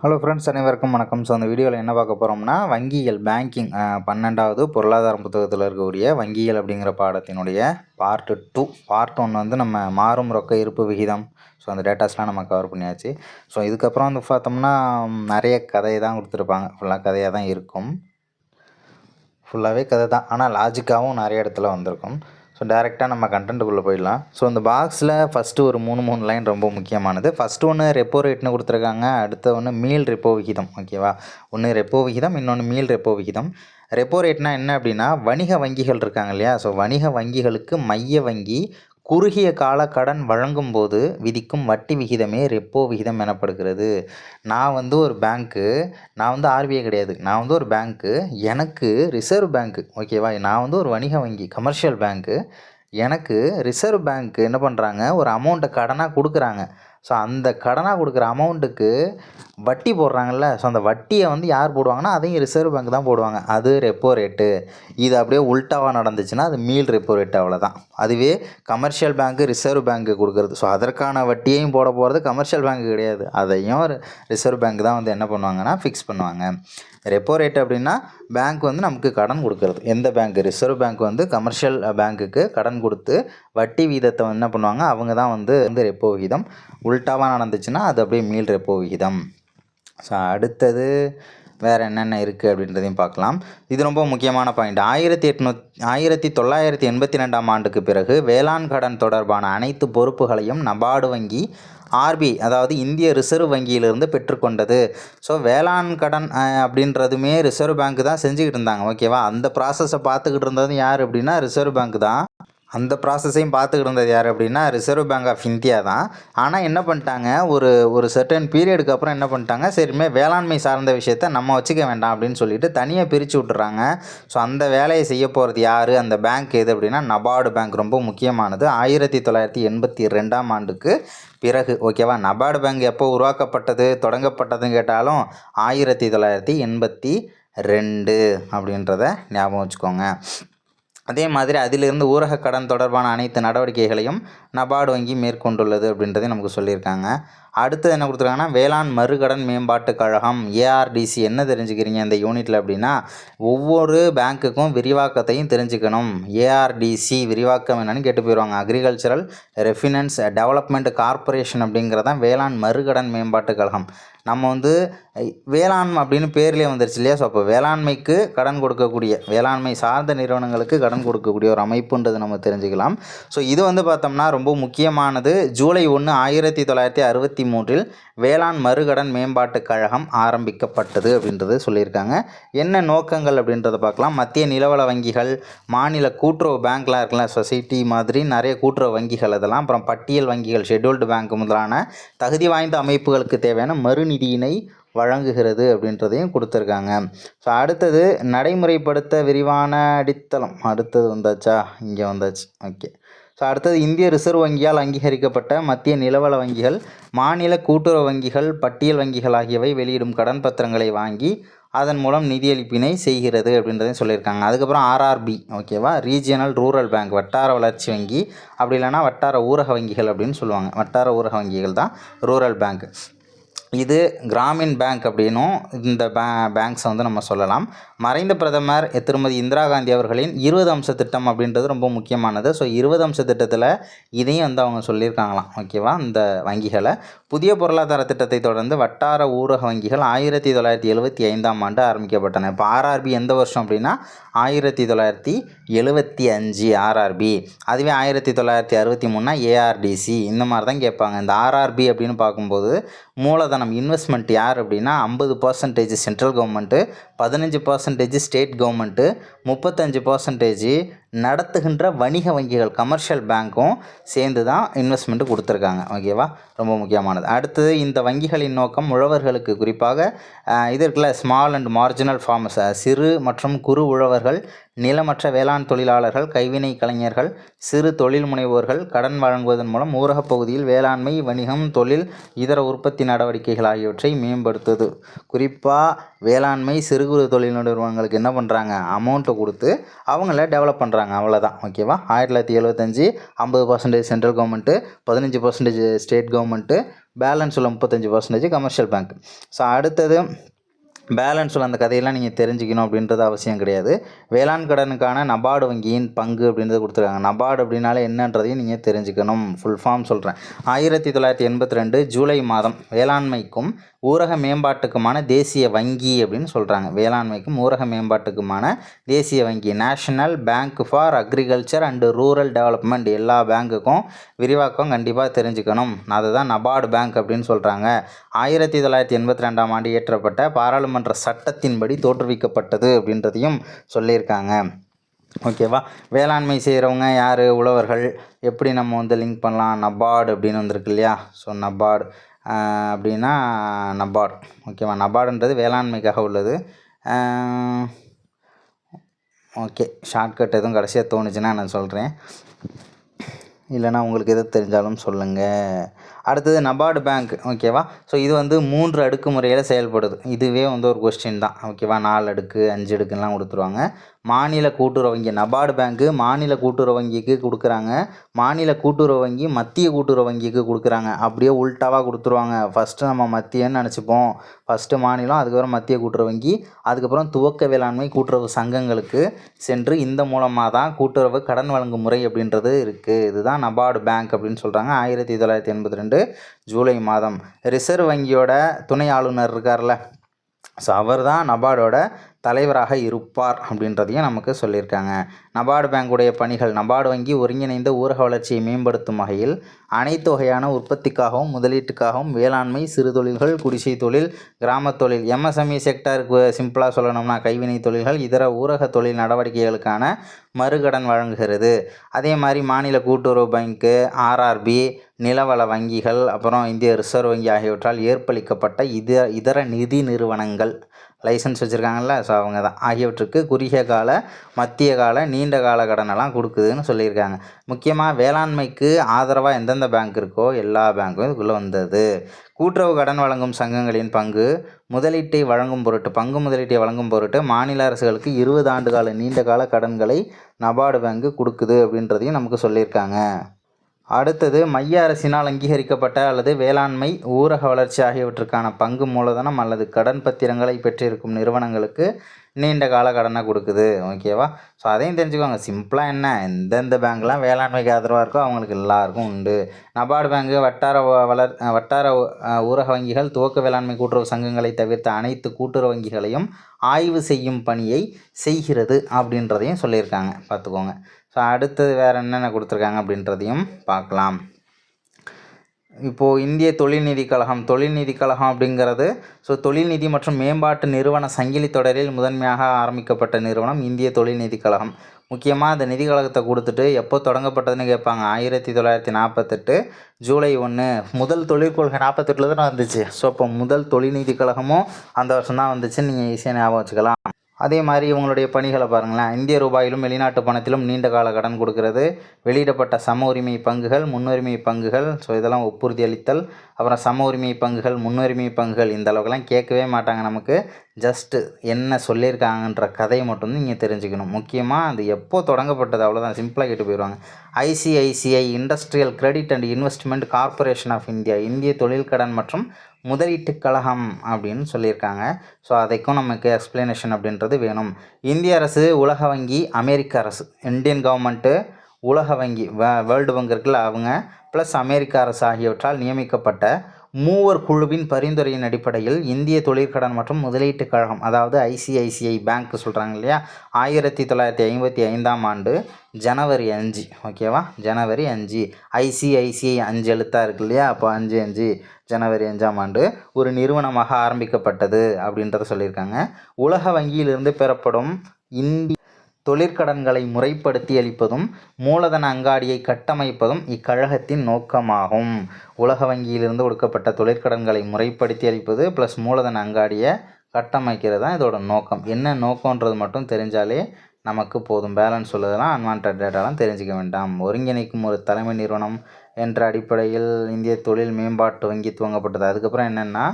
Hello friends, அனைவருக்கும் வணக்கம். So அந்த வீடியோவில் என்ன பார்க்க போகிறோம்னா, வங்கியியல் பேங்கிங் 12வது பொருளாதாரம் புத்தகத்தில் இருக்கக்கூடிய வங்கியியல் அப்படிங்கிற பாடத்தினுடைய பார்ட் 2. பார்ட் 1 வந்து நம்ம மாறும் ரொக்க இருப்பு விகிதம், ஸோ அந்த டேட்டாஸ்லாம் நம்ம கவர் பண்ணியாச்சு. ஸோ இதுக்கப்புறம் வந்து பார்த்தோம்னா நிறைய கதையை தான் கொடுத்துருப்பாங்க. ஃபுல்லாக கதையாக தான் இருக்கும், ஃபுல்லாகவே கதை தான். ஆனால் லாஜிக்காகவும் நிறைய இடத்துல வந்திருக்கும். ஸோ டேரெக்டாக நம்ம கண்டென்ட்டுக்குள்ளே போயிடலாம். ஸோ இந்த பாக்ஸில் ஃபஸ்ட்டு ஒரு 3 லைன் ரொம்ப முக்கியமானது. ஃபஸ்ட்டு ஒன்று ரெப்போ ரேட்னு கொடுத்துருக்காங்க, அடுத்த ஒன்று மீள் ரெப்போ விகிதம். ஓகேவா, ஒன்று ரெப்போ விகிதம், இன்னொன்று மீள் ரெப்போ விகிதம். ரெப்போ ரேட்னா என்ன அப்படின்னா, வணிக வங்கிகள் இருக்காங்க இல்லையா, ஸோ வணிக வங்கிகளுக்கு மைய வங்கி குறுகிய கால கடன் வழங்கும் போது விதிக்கும் வட்டி விகிதமே ரெப்போ விகிதம் எனப்படுகிறது. நான் வந்து ஒரு பேங்க்கு, நான் வந்து ஆர்பிஐ கிடையாது, நான் வந்து ஒரு பேங்க்கு, எனக்கு ரிசர்வ் பேங்க்கு, ஓகேவா, நான் வந்து ஒரு வணிக வங்கி கமர்ஷியல் பேங்க்கு, எனக்கு ரிசர்வ் பேங்க்கு என்ன பண்ணுறாங்க, ஒரு அமௌண்ட்டை கடனாக கொடுக்குறாங்க. ஸோ அந்த கடனாக கொடுக்குற அமௌண்ட்டுக்கு வட்டி போடுறாங்கல்ல, ஸோ அந்த வட்டியை வந்து யார் போடுவாங்கன்னா, அதையும் ரிசர்வ் பேங்க் தான் போடுவாங்க. அது ரெப்போ ரேட்டு. இது அப்படியே உல்ட்டாவாக நடந்துச்சுன்னா அது மீள் ரெப்போ ரேட்டு, அவ்வளோதான். அதுவே கமர்ஷியல் பேங்க்கு ரிசர்வ் பேங்க்கு கொடுக்குறது, ஸோ அதற்கான வட்டியையும் போட போகிறது கமர்ஷியல் பேங்க்கு கிடையாது, அதையும் ரிசர்வ் பேங்க் தான் வந்து என்ன பண்ணுவாங்கன்னா ஃபிக்ஸ் பண்ணுவாங்க. ரெப்போ ரேட் அப்படின்னா பேங்க் வந்து நமக்கு கடன் கொடுக்குறது. எந்த பேங்க்? ரிசர்வ் பேங்க் வந்து கமர்ஷியல் பேங்க்குக்கு கடன் கொடுத்து வட்டி வீதத்தை என்ன பண்ணுவாங்க, அவங்க தான் வந்து ரெப்போ விகிதம். உல்ட்டாவாக நடந்துச்சுன்னா அது அப்படியே மீள் ரெப்போ விகிதம். ஸோ அடுத்தது வேறு என்னென்ன இருக்குது அப்படின்றதையும் பார்க்கலாம். இது ரொம்ப முக்கியமான பாயிண்ட். 1982ஆம் ஆண்டுக்கு பிறகு வேளாண் கடன் தொடர்பான அனைத்து பொறுப்புகளையும் நபார்டு வங்கி ஆர்பிஐ, அதாவது இந்திய ரிசர்வ் வங்கியிலிருந்து பெற்றுக்கொண்டது. ஸோ வேளாண் கடன் அப்படின்றதுமே ரிசர்வ் பேங்க் தான் செஞ்சுக்கிட்டு இருந்தாங்க, ஓகேவா. அந்த ப்ராசஸை பார்த்துக்கிட்டு இருந்தது யார் அப்படின்னா ரிசர்வ் பேங்க் தான். அந்த ப்ராசஸையும் பார்த்துக்கிட்டு இருந்தது யார் அப்படின்னா ரிசர்வ் பேங்க் ஆஃப் இந்தியா தான். ஆனால் என்ன பண்ணிட்டாங்க, ஒரு சர்டன் பீரியடுக்கு அப்புறம் என்ன பண்ணிட்டாங்க, சரிமே வேளாண்மை சார்ந்த விஷயத்த நம்ம வச்சுக்க வேண்டாம் அப்படின்னு சொல்லிட்டு தனியாக பிரித்து விட்டுறாங்க. ஸோ அந்த வேலையை செய்ய போகிறது யார், அந்த பேங்க் எது அப்படின்னா நபார்டு பேங்க். ரொம்ப முக்கியமானது. 1982ஆம் ஆண்டுக்கு பிறகு, ஓகேவா. நபார்டு பேங்க் எப்போ உருவாக்கப்பட்டது, தொடங்கப்பட்டதுன்னு கேட்டாலும் 1982 அப்படின்றத ஞாபகம் வச்சுக்கோங்க. அதே மாதிரி அதிலிருந்து ஊரக கடன் தொடர்பான அனைத்து நடவடிக்கைகளையும் நபார்டு வங்கி மேற்கொண்டுள்ளது அப்படின்றதையும் நமக்கு சொல்லியிருக்காங்க. அடுத்தது என்ன கொடுத்துருக்காங்கன்னா, வேளாண் மறுகடன் மேம்பாட்டு கழகம், ஏஆர்டிசி. என்ன தெரிஞ்சுக்கிறீங்க இந்த யூனிட்டில் அப்படின்னா, ஒவ்வொரு பேங்க்குக்கும் விரிவாக்கத்தையும் தெரிஞ்சுக்கணும். ஏஆர்டிசி விரிவாக்கம் என்னன்னு கேட்டு போயிடுவாங்க. அக்ரிகல்ச்சரல் ரெஃபினன்ஸ் டெவலப்மெண்ட் கார்பரேஷன் அப்படிங்கிறதான் வேளாண் மறுகடன் மேம்பாட்டு கழகம். நம்ம வந்து வேளாண்மை அப்படின்னு பேர்லேயே வந்துருச்சு இல்லையா, ஸோ அப்போ வேளாண்மைக்கு கடன் கொடுக்கக்கூடிய, வேளாண்மை சார்ந்த நிறுவனங்களுக்கு கடன் கொடுக்கக்கூடிய ஒரு அமைப்புன்றது நம்ம தெரிஞ்சுக்கலாம். ஸோ இது வந்து பார்த்தோம்னா ரொம்ப முக்கியமானது. ஜூலை 1, 1963 வேளாண் மறுகடன் மேம்பாட்டு கழகம் ஆரம்பிக்கப்பட்டது அப்படின்றது சொல்லியிருக்காங்க. என்ன நோக்கங்கள் அப்படின்றத பார்க்கலாம். மத்திய நிலவள வங்கிகள், மாநில கூட்டுறவு பேங்க்லாம் இருக்குல்ல, சொசைட்டி மாதிரி நிறைய கூட்டுறவு வங்கிகள், அதெல்லாம் அப்புறம் பட்டியல் வங்கிகள், ஷெட்யூல்டு பேங்க் முதலான தகுதி வாய்ந்த அமைப்புகளுக்கு தேவையான மறுநிதியினை வழங்குகிறது அப்படின்றதையும் கொடுத்துருக்காங்க. ஸோ அடுத்தது நடைமுறைப்படுத்த விரிவான அடித்தளம். அடுத்தது வந்தாச்சா, இங்கே வந்தாச்சு, ஓகே. ஸோ அடுத்தது இந்திய ரிசர்வ் வங்கியால் அங்கீகரிக்கப்பட்ட மத்திய நிலவள வங்கிகள், மாநில கூட்டுறவு வங்கிகள், பட்டியல் வங்கிகள் ஆகியவை வெளியிடும் கடன் பத்திரங்களை வாங்கி அதன் மூலம் நிதியளிப்பினை செய்கிறது அப்படின்றதையும் சொல்லியிருக்காங்க. அதுக்கப்புறம் ஆர்ஆர்பி, ஓகேவா, ரீஜியனல் ரூரல் பேங்க், வட்டார வளர்ச்சி வங்கி, அப்படி இல்லைனா வட்டார ஊரக வங்கிகள் அப்படின்னு சொல்லுவாங்க. வட்டார ஊரக வங்கிகள் தான் ரூரல் பேங்க். இது கிராமின் பேங்க் அப்படின்னும் இந்த பேங்க்ஸை வந்து நம்ம சொல்லலாம். மறைந்த பிரதமர் திருமதி இந்திரா காந்தி அவர்களின் 20 அம்ச திட்டம் அப்படின்றது ரொம்ப முக்கியமானது. ஸோ 20 அம்ச திட்டத்தில் இதையும் வந்து அவங்க சொல்லியிருக்காங்களாம், ஓகேவா. இந்த வங்கிகளை புதிய பொருளாதார திட்டத்தை தொடர்ந்து வட்டார ஊரக வங்கிகள் 1975ஆம் ஆண்டு ஆரம்பிக்கப்பட்டன. இப்போ ஆர்ஆர்பி எந்த வருஷம் அப்படின்னா 1975 ஆர்ஆர்பி. அதுவே 1963 ஏஆர்டிசி. இந்த மாதிரி தான் கேட்பாங்க. இந்த ஆர்ஆர்பி அப்படின்னு பார்க்கும்போது மூலதனம் இன்வெஸ்ட்மெண்ட் யார் அப்படின்னா 50% சென்ட்ரல் கவர்மெண்ட்டு, 15% ஸ்டேட் கவர்மெண்ட்டு, 35% நடத்துகின்ற வணிக வங்கிகள் கமர்ஷியல் பேங்க்கும் சேர்ந்து தான் இன்வெஸ்ட்மெண்ட்டு கொடுத்துருக்காங்க, ஓகேவா. ரொம்ப முக்கியமானது. அடுத்தது இந்த வங்கிகளின் நோக்கம் உழவர்களுக்கு, குறிப்பாக இது இருக்குல்ல, ஸ்மால் அண்ட் மார்ஜினல் ஃபார்மர்ஸ், சிறு மற்றும் குறு உழவர்கள், நிலமற்ற வேளாண் தொழிலாளர்கள், கைவினை கலைஞர்கள், சிறு தொழில் முனைவோர்கள் கடன் வழங்குவதன் மூலம் ஊரகப் பகுதியில் வேளாண்மை, வணிகம், தொழில், இதர உற்பத்தி நடவடிக்கைகள் ஆகியவற்றை மேம்படுத்துது. குறிப்பாக வேளாண்மை, சிறு குறு தொழில் நிறுவனங்களுக்கு என்ன பண்ணுறாங்க, அமௌண்ட்டை கொடுத்து அவங்கள டெவலப் பண்ணுறாங்க, அவ்வளோதான், ஓகேவா. 1975 50% central government, 15% state government, balance உள்ள 35% கமர்ஷியல் பேங்க். ஸோ அடுத்தது பேலன்ஸ் உள்ள அந்த கதையெல்லாம் நீங்கள் தெரிஞ்சுக்கணும் அப்படின்றது அவசியம் கிடையாது. வேளாண் கடனுக்கான நபார்டு வங்கியின் பங்கு அப்படின்றத கொடுத்துருக்காங்க. நபார்டு அப்படின்னாலே என்னன்றதையும் நீங்கள் தெரிஞ்சுக்கணும். ஃபுல் ஃபார்ம் சொல்கிறேன். 1982 ஜூலை மாதம் வேளாண்மைக்கும் ஊரக மேம்பாட்டுக்குமான தேசிய வங்கி அப்படின்னு சொல்கிறாங்க. வேளாண்மைக்கும் ஊரக மேம்பாட்டுக்குமான தேசிய வங்கி, national bank for agriculture and rural development. எல்லா பேங்க்குக்கும் விரிவாக்கம் கண்டிப்பாக தெரிஞ்சுக்கணும். அதுதான் நபார்டு பேங்க் அப்படின்னு சொல்கிறாங்க. 1982ஆம் ஆண்டு இயற்றப்பட்ட பாராளுமன்ற சட்டத்தின்படி தோற்றுவிக்கப்பட்டது அப்படின்றதையும் சொல்லியிருக்காங்க. ஓகேவா. வேளாண்மை செய்கிறவங்க யார்? உழவர்கள். எப்படி நம்ம லிங்க் பண்ணலாம்? நபார்டு அப்படின்னு வந்திருக்கு இல்லையா. ஸோ நபார்டு அப்படின்னா நபார்டு. ஓகேவா. நபார்டுன்றது வேளாண்மைக்காக உள்ளது. ஓகே, ஷார்ட்கட் எதுவும் கடைசியாக தோணுச்சுன்னா நான் சொல்கிறேன், இல்லைனா உங்களுக்கு எது தெரிஞ்சாலும் சொல்லுங்கள். அடுத்தது நபார்டு பேங்க். ஓகேவா. ஸோ இது 3 அடுக்கு முறையில் செயல்படுது. இதுவே ஒரு கொஸ்டின் தான். ஓகேவா. 4 அடுக்கு 5 அடுக்குலாம் கொடுத்துருவாங்க. மாநில கூட்டுறவு வங்கி நபார்டு பேங்க்கு மாநில கூட்டுறவு வங்கிக்கு கொடுக்குறாங்க. மாநில கூட்டுறவு வங்கி மத்திய கூட்டுறவு வங்கிக்கு கொடுக்குறாங்க. அப்படியே உல்ட்டாவாக கொடுத்துருவாங்க. ஃபஸ்ட்டு நம்ம மத்தியன்னு நினச்சிப்போம். ஃபஸ்ட்டு மாநிலம், அதுக்கப்புறம் மத்திய கூட்டுறவு வங்கி, அதுக்கப்புறம் துவக்க வேளாண்மை கூட்டுறவு சங்கங்களுக்கு சென்று இந்த மூலமாக தான் கூட்டுறவு கடன் வழங்கும் முறை அப்படின்றது இருக்குது. இதுதான் நபார்டு பேங்க் அப்படின்னு சொல்கிறாங்க. 1982 ஜூலை மாதம். ரிசர்வ் வங்கியோட துணை ஆளுநர் இருக்கார்ல, ஸோ அவர் தான் நபார்டோட தலைவராக இருப்பார் அப்படின்றதையும் நமக்கு சொல்லியிருக்காங்க. நபார்டு பேங்குடைய பணிகள். நபார்டு வங்கி ஒருங்கிணைந்த ஊரக வளர்ச்சியை மேம்படுத்தும் வகையில் அனைத்து வகையான உற்பத்திக்காகவும் முதலீட்டுக்காகவும் வேளாண்மை, சிறு தொழில்கள், குடிசை தொழில், கிராம தொழில், எம்எஸ்எம்இ செக்டருக்கு சிம்பிளாக சொல்லணும்னா கைவினை தொழில்கள், இதர ஊரக தொழில் நடவடிக்கைகளுக்கான மறுகடன் வழங்குகிறது. அதே மாதிரி மாநில கூட்டுறவு பேங்க்கு, ஆர்ஆர்பி, நிலவள வங்கிகள், அப்புறம் இந்திய ரிசர்வ் வங்கி ஆகியவற்றால் ஏற்பளிக்கப்பட்ட இதர நிதி நிறுவனங்கள், லைசன்ஸ் வச்சுருக்காங்கல்ல, ஸோ அவங்க தான், ஆகியவற்றுக்கு குறுகிய கால, மத்திய கால, நீண்ட கால கடனெல்லாம் கொடுக்குதுன்னு சொல்லியிருக்காங்க. முக்கியமாக வேளாண்மைக்கு ஆதரவாக எந்தெந்த பேங்க் இருக்கோ எல்லா பேங்க்கும் இதுக்குள்ளே வந்தது. கூட்டுறவு கடன் வழங்கும் சங்கங்களின் பங்கு முதலீட்டை வழங்கும் பொருட்டு மாநில அரசுகளுக்கு 20 ஆண்டு கால நீண்ட கால கடன்களை நபார்டு பேங்க்கு கொடுக்குது அப்படின்றதையும் நமக்கு சொல்லியிருக்காங்க. அடுத்தது மைய அரசினால் அங்கீகரிக்கப்பட்ட அல்லது வேளாண்மை, ஊரக வளர்ச்சி ஆகியவற்றுக்கான பங்கு மூலதனம் அல்லது கடன் பத்திரங்களை பெற்றிருக்கும் நிறுவனங்களுக்கு நீண்ட கால கடனை கொடுக்குது. ஓகேவா. ஸோ அதையும் தெரிஞ்சுக்கோங்க. சிம்பிளாக என்ன, எந்தெந்த பேங்க்லாம் வேளாண்மைக்கு ஆதரவாக இருக்கோ அவங்களுக்கு எல்லாருக்கும் உண்டு. நபார்டு பேங்கு வட்டார ஊரக வங்கிகள், துவக்க வேளாண்மை கூட்டுறவு சங்கங்களை தவிர்த்த அனைத்து கூட்டுறவு வங்கிகளையும் ஆய்வு செய்யும் பணியை செய்கிறது அப்படின்றதையும் சொல்லியிருக்காங்க. பார்த்துக்கோங்க. ஸோ அடுத்தது வேறு என்னென்ன கொடுத்துருக்காங்க அப்படின்றதையும் பார்க்கலாம். இப்போது இந்திய தொழில்நிதி கழகம் அப்படிங்கிறது தொழில்நிதி மற்றும் மேம்பாட்டு நிறுவன சங்கிலி தொடரில் முதன்மையாக ஆரம்பிக்கப்பட்ட நிறுவனம் இந்திய தொழில்நிதி கழகம். முக்கியமாக அந்த நிதி கழகத்தை கொடுத்துட்டு எப்போ தொடங்கப்பட்டதுன்னு கேட்பாங்க. 1948 ஜூலை 1. முதல் தொழிற்கொள்கை 48 தான் வந்துச்சு. ஸோ இப்போ முதல் தொழில்நிதி கழகமும் அந்த வருஷம் தான் வந்துச்சுன்னு நீங்கள் ஈஸியாக ஞாபகம் வச்சுக்கலாம். அதே மாதிரி இவங்களுடைய பணிகளை பாருங்களேன். இந்திய ரூபாயிலும் வெளிநாட்டு பணத்திலும் நீண்ட கால கடன் கொடுக்கறது, வெளியிடப்பட்ட சம உரிமை பங்குகள், முன்னுரிமை பங்குகள், ஸோ இதெல்லாம் ஒப்புறுதி அளித்தல், அப்புறம் சம உரிமை பங்குகள், முன்னுரிமை பங்குகள், இந்த அளவுக்குலாம் கேட்கவே மாட்டாங்க. நமக்கு ஜஸ்ட்டு என்ன சொல்லியிருக்காங்கன்ற கதையை மட்டும் நீங்கள் தெரிஞ்சுக்கணும். முக்கியமாக அது எப்போ தொடங்கப்பட்டது அவ்வளோதான், சிம்பிளாக கேட்டு போயிடுவாங்க. ICICI industrial credit and investment corporation of India, இந்திய தொழில் கடன் மற்றும் முதலீட்டு கழகம் அப்படின்னு சொல்லியிருக்காங்க. ஸோ அதைக்கும் நமக்கு எக்ஸ்பிளனேஷன் அப்படின்றது வேணும். இந்திய அரசு, உலக வங்கி, அமெரிக்க அரசு, இந்தியன் கவர்மெண்ட்டு, உலக வங்கி, வேர்ல்டு வங்கி இருக்குல்ல அவங்க, ப்ளஸ் அமெரிக்க அரசு ஆகியவற்றால் நியமிக்கப்பட்ட மூவர் குழுவின் பரிந்துரையின் அடிப்படையில் இந்திய தொழிற்கடன் மற்றும் முதலீட்டு கழகம், அதாவது ஐசிஐசிஐ பேங்க் சொல்கிறாங்க இல்லையா, 1955ஆம் ஆண்டு ஜனவரி 5. ஓகேவா. ஜனவரி 5. ஐசிஐசிஐ 5 எழுத்தாக இருக்கு இல்லையா, அப்போ 5 ஜனவரி 5ஆம் ஆண்டு ஒரு நிறுவனமாக ஆரம்பிக்கப்பட்டது அப்படின்றத சொல்லியிருக்காங்க. உலக வங்கியிலிருந்து பெறப்படும் இந்திய தொழிற்கடன்களை முறைப்படுத்தி அளிப்பதும் மூலதன அங்காடியை கட்டமைப்பதும் இக்கழகத்தின் நோக்கமாகும். உலக வங்கியிலிருந்து கொடுக்கப்பட்ட தொழிற்கடன்களை முறைப்படுத்தி அளிப்பது ப்ளஸ் மூலதன அங்காடியை கட்டமைக்கிறது தான் இதோட நோக்கம். என்ன நோக்கன்றது மட்டும் தெரிஞ்சாலே நமக்கு போதும். பேலன்ஸ் உள்ளதெல்லாம் அன்வான்ட் டேட்டாலாம் தெரிஞ்சிக்க வேண்டாம். ஒருங்கிணைக்கும் ஒரு தலைமை நிறுவனம் என்ற அடிப்படையில் இந்திய தொழில் மேம்பாட்டு வங்கி துவங்கப்பட்டது. அதுக்கப்புறம் என்னென்னா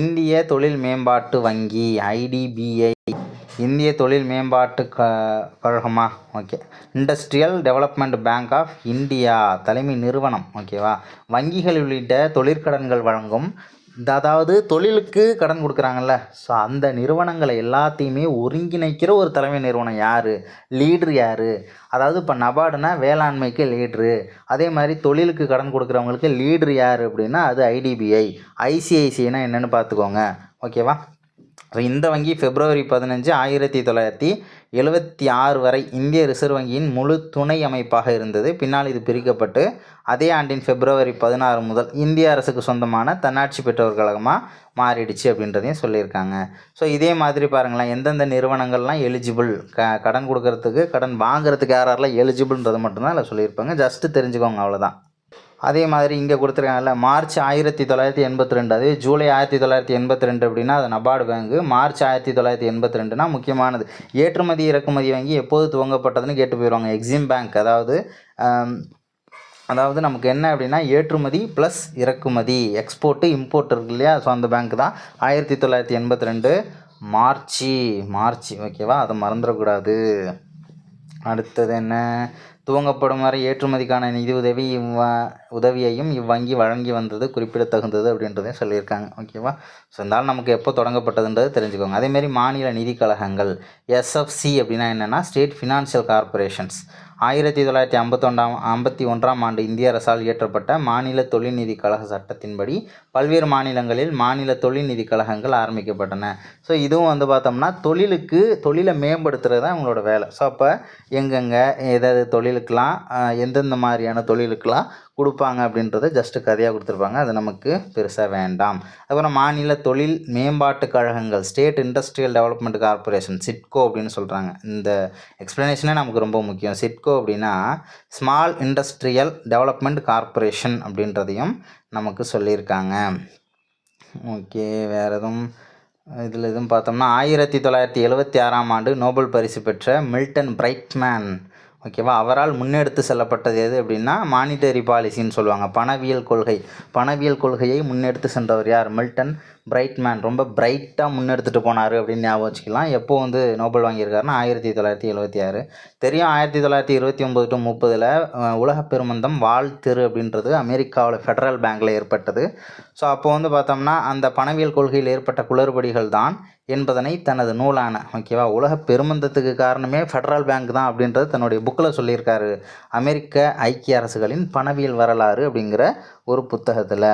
இந்திய தொழில் மேம்பாட்டு வங்கி, IDBI, இந்திய தொழில் மேம்பாட்டு கழகமா? Okay. Industrial development bank of India தலைமை நிறுவனம். ஓகேவா. வங்கிகள் உள்ளிட்ட தொழிற்கடன்கள் வழங்கும், அதாவது தொழிலுக்கு கடன் கொடுக்குறாங்கல்ல, ஸோ அந்த நிறுவனங்களை எல்லாத்தையுமே ஒருங்கிணைக்கிற ஒரு தலைமை நிறுவனம் யார், லீட்ரு யார்? அதாவது இப்போ நபார்டுனா வேளாண்மைக்கு லீட்ரு, அதே மாதிரி தொழிலுக்கு கடன் கொடுக்குறவங்களுக்கு லீட்ரு யார் அப்படின்னா அது ஐடிபிஐ. ஐசிஐசிஐனா என்னென்னு பார்த்துக்கோங்க. ஓகேவா. ஸோ இந்த வங்கி February 15, 1976 வரை இந்திய ரிசர்வ் வங்கியின் முழு துணை அமைப்பாக இருந்தது. பின்னால் இது பிரிக்கப்பட்டு அதே ஆண்டின் February 16 முதல் இந்திய அரசுக்கு சொந்தமான தன்னாட்சி பெற்றோர் கழகமாக மாறிடுச்சு அப்படின்றதையும் சொல்லியிருக்காங்க. ஸோ இதே மாதிரி பாருங்களேன், எந்தெந்த நிறுவனங்கள்லாம் எலிஜிபிள், கடன் கொடுக்கறதுக்கு கடன் வாங்குறதுக்கு யாரெல்லாம் எலிஜிபிள்ன்றது மட்டும்தான் அதில் சொல்லியிருப்பாங்க. ஜஸ்ட்டு தெரிஞ்சுக்கோங்க, அவ்வளோதான். அதே மாதிரி இங்கே கொடுத்துருக்காங்கல்ல, மார்ச் 1982, அதே ஜூலை 1982 அப்படின்னா அது நபார்டு பேங்கு. மார்ச் 1982னா முக்கியமானது. ஏற்றுமதி இறக்குமதி வங்கி எப்போது துவங்கப்பட்டதுன்னு கேட்டு போயிடுவாங்க. எக்ஸிம் பேங்க், அதாவது நமக்கு என்ன அப்படின்னா ஏற்றுமதி ப்ளஸ் இறக்குமதி, எக்ஸ்போர்ட்டு இம்போர்ட் இருக்கு இல்லையா, ஸோ அந்த பேங்க் தான். 1982 மார்ச். ஓகேவா, அதை மறந்துடக்கூடாது. அடுத்தது என்ன, துவங்கப்படும் வரை ஏற்றுமதிக்கான நிதி உதவியையும் இவ்வங்கி வழங்கி வந்தது குறிப்பிடத்தகுந்தது அப்படின்றதையும் சொல்லியிருக்காங்க. ஓகேவா. ஸோ இருந்தாலும் நமக்கு எப்போ தொடங்கப்பட்டதுன்றது தெரிஞ்சுக்கோங்க. அதேமாரி மாநில நிதி கழகங்கள், எஸ்எஃப்சி அப்படின்னா என்னென்னா ஸ்டேட் ஃபினான்ஷியல் கார்பரேஷன்ஸ். 1951ஆம் ஆண்டு இந்திய அரசால் இயற்றப்பட்ட மாநில தொழில்நிதி கழக சட்டத்தின்படி பல்வேறு மாநிலங்களில் மாநில தொழில்நிதி கழகங்கள் ஆரம்பிக்கப்பட்டன. ஸோ இதுவும் பார்த்தோம்னா தொழிலை மேம்படுத்துறது தான் இவங்களோட வேலை. ஸோ அப்போ எங்கெங்கே ஏதாவது தொழிலுக்கெலாம் எந்தெந்த மாதிரியான தொழிலுக்கெலாம் கொடுப்பாங்க அப்படின்றத ஜஸ்ட்டு கதையாக கொடுத்துருப்பாங்க. அது நமக்கு பெருசாக வேண்டாம். அதுக்கப்புறம் மாநில தொழில் மேம்பாட்டு கழகங்கள், state industrial development corporation, SIDCO அப்படின்னு சொல்கிறாங்க. இந்த எக்ஸ்ப்ளனேஷனே நமக்கு ரொம்ப முக்கியம். சிட்கோ அப்படின்னா ஸ்மால் இண்டஸ்ட்ரியல் டெவலப்மெண்ட் கார்பரேஷன் அப்படின்றதையும் நமக்கு சொல்லியிருக்காங்க. ஓகே. வேறு எதுவும் பார்த்தோம்னா 1976ஆம் ஆண்டு நோபல் பரிசு பெற்ற மில்டன் பிரைட்மேன், ஓகேவா, அவரால் முன்னெடுத்து செல்லப்பட்டது எது அப்படின்னா மானிட்டரி பாலிசின்னு சொல்லுவாங்க, பணவியல் கொள்கையை முன்னெடுத்து சென்றவர் யார், மில்டன் பிரைட்மேன். ரொம்ப பிரைட்டாக முன்னெடுத்துட்டு போனார் அப்படின்னு ஞாபகம் வச்சுக்கலாம். எப்போ நோபல் வாங்கியிருக்காருன்னா 1976. தெரியும். 1929 to 30 உலக பெருமந்தம் வாழ்த்தெரு அப்படின்றது அமெரிக்காவில் ஃபெடரல் பேங்கில் ஏற்பட்டது. ஸோ அப்போ பார்த்தோம்னா அந்த பணவியல் கொள்கையில் ஏற்பட்ட குளறுபடிகள் தான் என்பதனை தனது நூலான, ஓகேவா, உலக பெருமந்தத்துக்கு காரணமே ஃபெடரல் பேங்க் தான் அப்படின்றது தன்னுடைய புக்கில் சொல்லியிருக்காரு. அமெரிக்க ஐக்கிய அரசுகளின் பணவியல் வரலாறு அப்படிங்கிற ஒரு புத்தகத்தில்.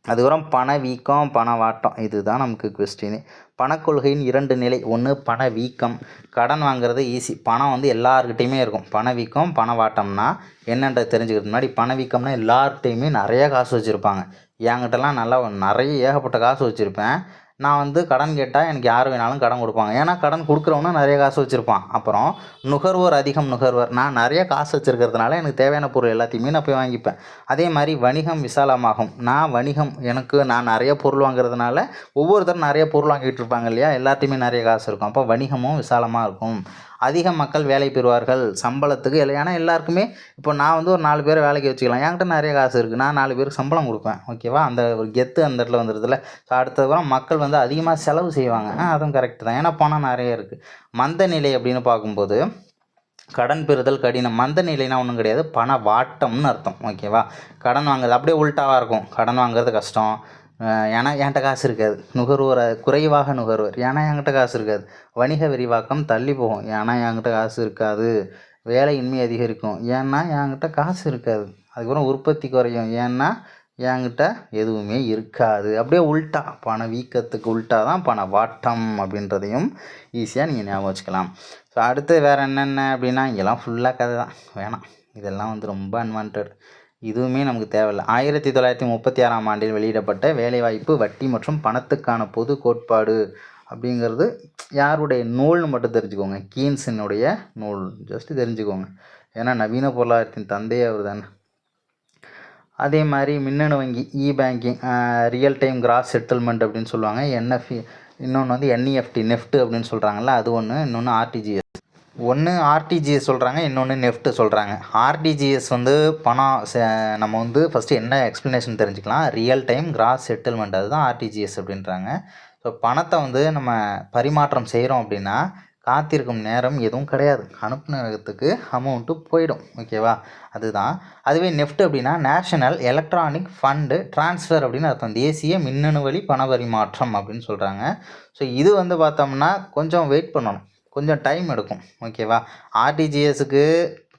அதுக்கப்புறம் பணவீக்கம், பணவாட்டம், இதுதான் நமக்கு கொஸ்டின். பணக்கொள்கையின் 2 நிலை. ஒன்று பணவீக்கம், கடன் வாங்குறது ஈஸி, பணம் எல்லாருக்கிட்டையுமே இருக்கும். பணவீக்கம், பணவாட்டம்னா என்னன்றது தெரிஞ்சுக்கிறதுக்கு முன்னாடி, பணவீக்கம்னா எல்லார்கிட்டையுமே நிறைய காசு வச்சுருப்பாங்க. என்கிட்டலாம் நிறைய ஏகப்பட்ட காசு வச்சுருப்பேன். நான் கடன் கேட்டால் எனக்கு யார் வேணாலும் கடன் கொடுப்பாங்க. ஏன்னா கடன் கொடுக்குறவனும் நிறைய காசு வச்சுருப்பான். அப்புறம் அதிகம் நுகர்வோர், நான் நிறைய காசு வச்சுருக்கிறதுனால எனக்கு தேவையான பொருள் எல்லாத்தையுமே நான் போய் வாங்கிப்பேன். அதே மாதிரி வணிகம் விசாலமாகும். நான் நிறைய பொருள் வாங்குறதுனால ஒவ்வொருத்தரும் நிறைய பொருள் வாங்கிட்டு இருப்பாங்க இல்லையா, எல்லாத்தையுமே நிறைய காசு இருக்கும். அப்போ வணிகமும் விசாலமாக இருக்கும். அதிக மக்கள் வேலை பெறுவார்கள் சம்பளத்துக்கு. ஏன்னா எல்லாருக்குமே இப்போ நான் ஒரு 4 பேரை வேலைக்கு வச்சுக்கலாம். என்கிட்ட நிறைய காசு இருக்குது, நான் 4 பேருக்கு சம்பளம் கொடுப்பேன். ஓகேவா, அந்த ஒரு கெத்து அந்த இடத்துல வந்துடுதுல. ஸோ அடுத்ததுக்கப்புறம் மக்கள் அதிகமாக செலவு செய்வாங்க. அதுவும் கரெக்டு தான், ஏன்னா பணம் நிறைய இருக்குது. மந்த நிலை அப்படின்னு பார்க்கும்போது கடன் பெறுதல் கடினம். மந்த நிலைனா ஒன்றும் கிடையாது, பண வாட்டம்னு அர்த்தம். ஓகேவா, கடன் வாங்குறது அப்படியே உள்டாவாக இருக்கும். கடன் வாங்குறது கஷ்டம், ஏன்னா என்கிட்ட காசு இருக்காது. குறைவாக நுகர்வோர், ஏன்னா என்கிட்ட காசு இருக்காது. வணிக விரிவாக்கம் தள்ளி போகும், ஏன்னா என்கிட்ட காசு இருக்காது. வேலையின்மை அதிகரிக்கும், ஏன்னா என்கிட்ட காசு இருக்காது. அதுக்கப்புறம் உற்பத்தி குறையும், ஏன்னா என்கிட்ட எதுவுமே இருக்காது. அப்படியே உள்டா, பண வீக்கத்துக்கு உள்டா தான் பண வாட்டம் அப்படின்றதையும் ஈஸியாக நீங்கள் ஞாபகம் வச்சுக்கலாம். ஸோ அடுத்து வேறு என்னென்ன அப்படின்னா, இங்கெல்லாம் ஃபுல்லாக கதை தான், வேணாம். இதெல்லாம் ரொம்ப அன்வான்ட், இதுவுமே நமக்கு தேவையில்லை. 1936ஆம் ஆண்டில் வெளியிடப்பட்ட வேலைவாய்ப்பு, வட்டி மற்றும் பணத்துக்கான பொது கோட்பாடு அப்படிங்கிறது யாருடைய நூல்னு மட்டும் தெரிஞ்சுக்கோங்க. கீன்ஸினுடைய நூல், ஜஸ்ட்டு தெரிஞ்சுக்கோங்க. ஏன்னா நவீன பொருளாதாரத்தின் தந்தையே அவர் தானே. அதே மாதிரி மின்னணு வங்கி, banking, real time cross settlement அப்படின்னு சொல்லுவாங்க. என்எஃப்இ, இன்னொன்று NEFT, நெஃப்ட் அப்படின்னு சொல்கிறாங்கல்ல, அது ஒன்று. இன்னொன்று RTGS. ஒன்று ஆர்டிஜிஎஸ் சொல்கிறாங்க, இன்னொன்று நெஃப்ட்டு சொல்கிறாங்க. ஆர்டிஜிஎஸ் வந்து பணம் நம்ம வந்து ஃபஸ்ட்டு என்ன எக்ஸ்ப்ளனேஷன் தெரிஞ்சுக்கலாம். ரியல் டைம் கிராஸ் செட்டில்மெண்ட், அதுதான் ஆர்டிஜிஎஸ் அப்படின்றாங்க. ஸோ பணத்தை வந்து நம்ம பரிமாற்றம் செய்கிறோம் அப்படின்னா காத்திருக்கும் நேரம் எதுவும் கிடையாது, அனுப்புனத்துக்கு அமௌண்ட்டு போயிடும். ஓகேவா, அதுதான். அதுவே நெஃப்ட் அப்படின்னா நேஷனல் எலக்ட்ரானிக் ஃபண்டு ட்ரான்ஸ்ஃபர் அப்படின்னு அர்த்தம். தேசிய மின்னணு வழி பண பரிமாற்றம் அப்படின்னு சொல்கிறாங்க. ஸோ இது வந்து பார்த்தோம்னா கொஞ்சம் வெயிட் பண்ணணும், கொஞ்சம் டைம் எடுக்கும். ஓகேவா, ஆர்டிஜிஎஸ்க்கு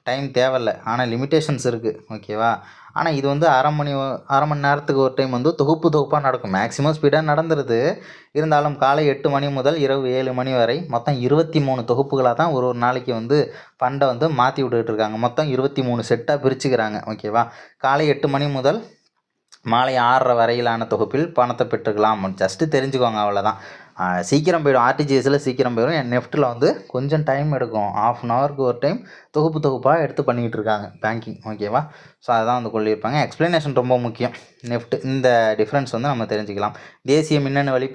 டைம் தேவையில்ல, ஆனால் லிமிட்டேஷன்ஸ் இருக்குது. ஓகேவா, ஆனால் இது வந்து அரை மணி நேரத்துக்கு ஒரு டைம் வந்து தொகுப்பாக நடக்கும். மேக்ஸிமம் ஸ்பீடாக நடந்துருது. இருந்தாலும் காலை 8 மணி முதல் இரவு 7 மணி வரை மொத்தம் 23 தொகுப்புகளாக தான் ஒரு நாளைக்கு வந்து ஃபண்டை வந்து மாற்றி விட்டுக்கிட்டு இருக்காங்க. மொத்தம் 23 செட்டாக பிரிச்சுக்கிறாங்க. ஓகேவா, காலை 8 மணி முதல் மாலை 6:30 வரையிலான தொகுப்பில் பணத்தை பெற்றுக்கலாம். ஜஸ்ட்டு தெரிஞ்சுக்கோங்க, அவ்வளோதான். சீக்கிரம் போயிடும். ஆர்டிஜிஎஸில் சீக்கிரம் போயிடும். நெஃப்ட்டில் வந்து கொஞ்சம் டைம் எடுக்கும். 1/2 அன் ஹவருக்கு ஒரு டைம் தொகுப்பாக எடுத்து பண்ணிக்கிட்டு இருக்காங்க பேங்கிங். ஓகேவா, ஸோ அதான் வந்து சொல்லியிருப்பாங்க. எக்ஸ்ப்ளனேஷன் ரொம்ப முக்கியம். நெஃப்ட் இந்த டிஃப்ரென்ஸ் வந்து நம்ம தெரிஞ்சுக்கலாம். தேசிய மின்னணு வழி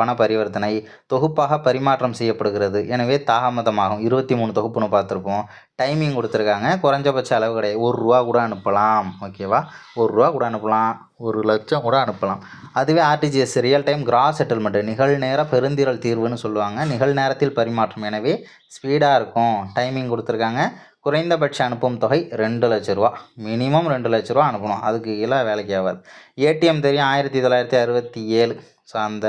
பண பரிவர்த்தனை தொகுப்பாக பரிமாற்றம் செய்யப்படுகிறது, எனவே தாமதமாகும். 23 தொகுப்புன்னு பார்த்துருப்போம். டைமிங் கொடுத்துருக்காங்க, குறைஞ்சபட்ச அளவு கிடையாது. ₹1 கூட அனுப்பலாம். ஓகேவா, ₹1 கூட அனுப்பலாம், 1,00,000 கூட அனுப்பலாம். அதுவே RTGS real time cross settlement, நிகழ்நேர பெருந்திரள் தீர்வுன்னு சொல்லுவாங்க. நிகழ்நேரத்தில் பரிமாற்றம், எனவே ஸ்பீடாக இருக்கும். டைமிங் கொடுத்துருக்காங்க. குறைந்தபட்ச அனுப்பும் தொகை ₹2,00,000, மினிமம் ₹2,00,000 அனுப்பணும், அதுக்கு கீழே வேலைக்கு ஆகாது. ஏடிஎம் தெரியும், 1967. ஸோ அந்த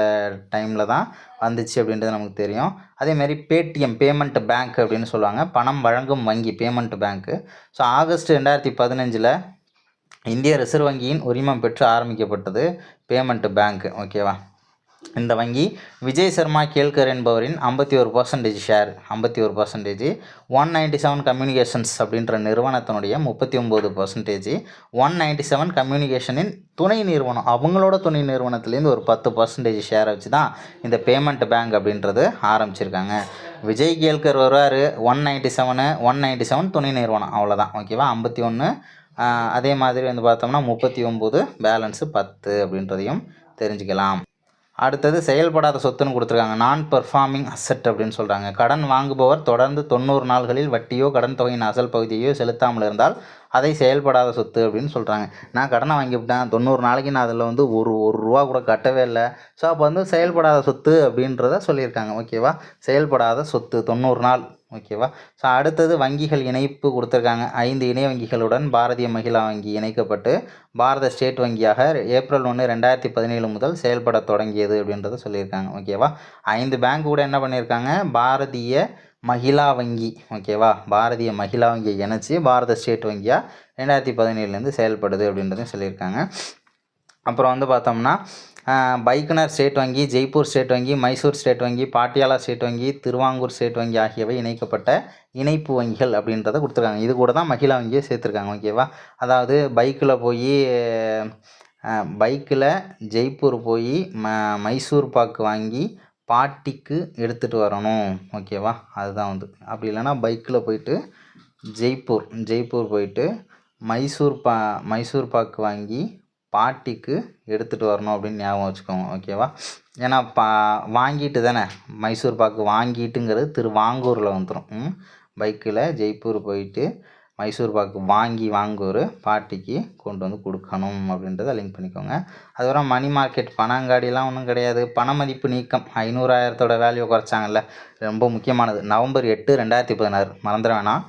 டைமில் தான் வந்துச்சு அப்படின்றது நமக்கு தெரியும். அதேமாரி பேடிஎம் பேமெண்ட் பேங்க் அப்படின்னு சொல்லுவாங்க, பணம் வழங்கும் வங்கி, பேமெண்ட் பேங்க்கு. ஸோ ஆகஸ்ட் 2015 இந்திய ரிசர்வ் வங்கியின் உரிமம் பெற்று ஆரம்பிக்கப்பட்டது பேமெண்ட் பேங்க். ஓகேவா, இந்த வங்கி விஜய் சர்மா கேல்கர் என்பவரின் 51% ஷேர், 51%. 197 கம்யூனிகேஷன்ஸ் அப்படின்ற நிறுவனத்தினுடைய 39%. 197 கம்யூனிகேஷனின் துணை நிறுவனம், அவங்களோட துணை நிறுவனத்துலேருந்து ஒரு 10% ஷேரை வச்சு தான் இந்த பேமெண்ட் பேங்க் அப்படின்றது ஆரம்பிச்சிருக்காங்க. விஜய் கேல்கர் வருவார், 197 துணை நிறுவனம், அவ்வளோதான். ஓகேவா, 51. அதே மாதிரி வந்து பார்த்தோம்னா 39, பேலன்ஸு 10 அப்படின்றதையும் தெரிஞ்சுக்கலாம். அடுத்தது செயல்படாத சொத்துன்னு கொடுத்துருக்காங்க. நான் பெர்ஃபார்மிங் அசெட் அப்படின்னு சொல்கிறாங்க. கடன் வாங்குபவர் தொடர்ந்து 90 நாள்களில் வட்டியோ கடன் தொகையின் அசல் பகுதியோ செலுத்தாமல் இருந்தால் அதை செயல்படாத சொத்து அப்படின்னு சொல்கிறாங்க. நான் கடனை வாங்கிவிட்டேன், 90 நாளைக்கு நான் அதில் வந்து ஒரு ரூபா கூட கட்டவே இல்லை. ஸோ அப்போ வந்து செயல்படாத சொத்து அப்படின்றத சொல்லியிருக்காங்க. ஓகேவா, செயல்படாத சொத்து 90 நாள். ஓகேவா, ஸோ அடுத்தது வங்கிகள் இணைப்பு கொடுத்துருக்காங்க. 5 இணை வங்கிகளுடன் பாரதிய மகிழா வங்கி இணைக்கப்பட்டு பாரத ஸ்டேட் வங்கியாக ஏப்ரல் 1, 2017 முதல் செயல்பட தொடங்கியது அப்படின்றத சொல்லியிருக்காங்க. ஓகேவா, 5 பேங்க் கூட என்ன பண்ணியிருக்காங்க, பாரதிய மகிழா வங்கி. ஓகேவா, பாரதிய மகிழா வங்கியை இணைச்சி பாரத ஸ்டேட் வங்கியாக 2017 செயல்படுது அப்படின்றதையும் சொல்லியிருக்காங்க. அப்புறம் வந்து பார்த்தோம்னா பைக்கனர் ஸ்டேட் வங்கி, ஜெய்ப்பூர் ஸ்டேட் வங்கி, மைசூர் ஸ்டேட் வங்கி, பாட்டியாலா ஸ்டேட் வங்கி, திருவாங்கூர் ஸ்டேட் வங்கி ஆகியவை இணைக்கப்பட்ட இணைப்பு வங்கிகள் அப்படின்றத கொடுத்துருக்காங்க. இது கூட தான் மகிழா வங்கியை சேர்த்துருக்காங்க. ஓகேவா, அதாவது பைக்கில் ஜெய்ப்பூர் போய் மைசூர் பாக்கு வாங்கி பாட்டிக்கு எடுத்துகிட்டு வரணும். ஓகேவா, அதுதான் வந்து. அப்படி இல்லைனா பைக்கில் போயிட்டு ஜெய்ப்பூர் போயிட்டு மைசூர் பாக்கு வாங்கி பாட்டிக்கு எடுத்துகிட்டு வரணும் அப்படின்னு ஞாபகம் வச்சுக்கோங்க. ஓகேவா, ஏன்னா வாங்கிட்டு தானே, மைசூர் பாக்கு வாங்கிட்டுங்கிறது திருவாங்கூரில் வந்துடும். பைக்கில் ஜெய்ப்பூர் போயிட்டு மைசூர் பாக்கு வாங்கூர் பாட்டிக்கு கொண்டு வந்து கொடுக்கணும் அப்படின்றத லிங்க் பண்ணிக்கோங்க. அதுக்கப்புறம் மணி மார்க்கெட், பணங்காடிலாம் ஒன்றும் கிடையாது. பண மதிப்பு நீக்கம், 500,000 வேல்யூ குறைச்சாங்கல்ல, ரொம்ப முக்கியமானது. நவம்பர் 8, 2016, மறந்துட வேணாம்.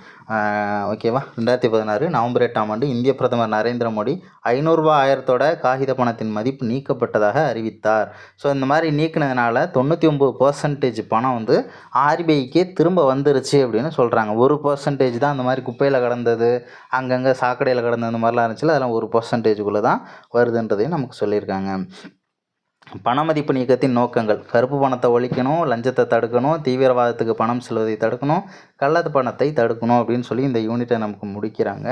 ஓகேவா, 2016 நவம்பர் 8ஆம் ஆண்டு இந்திய பிரதமர் நரேந்திர மோடி 500 ரூபா 1000 காகித பணத்தின் மதிப்பு நீக்கப்பட்டதாக அறிவித்தார். ஸோ இந்த மாதிரி நீக்கினதுனால 99% பணம் வந்து ஆர்பிஐக்கே திரும்ப வந்துருச்சு அப்படின்னு சொல்கிறாங்க. 1% தான் அந்த மாதிரி குப்பையில் கிடந்தது, அங்கங்கே சாக்கடையில் கிடந்தது, அந்த மாதிரிலாம் இருந்துச்சுல, அதெல்லாம் 1%குள்ளே தான் வருதுன்றதையும் நமக்கு சொல்லியிருக்காங்க. பணமதிப்பு நீக்கத்தின் நோக்கங்கள்: கருப்பு பணத்தை ஒழிக்கணும், லஞ்சத்தை தடுக்கணும், தீவிரவாதத்துக்கு பணம் செல்வதை தடுக்கணும், கள்ளத்து பணத்தை தடுக்கணும் அப்படின்னு சொல்லி இந்த யூனிட்டை நமக்கு முடிக்கிறாங்க.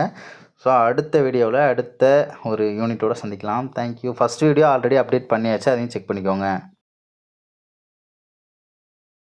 ஸோ அடுத்த வீடியோவில் அடுத்த ஒரு யூனிட்டோடு சந்திக்கலாம். Thank you. First video already update பண்ணியாச்சு, அதையும் செக் பண்ணிக்கோங்க.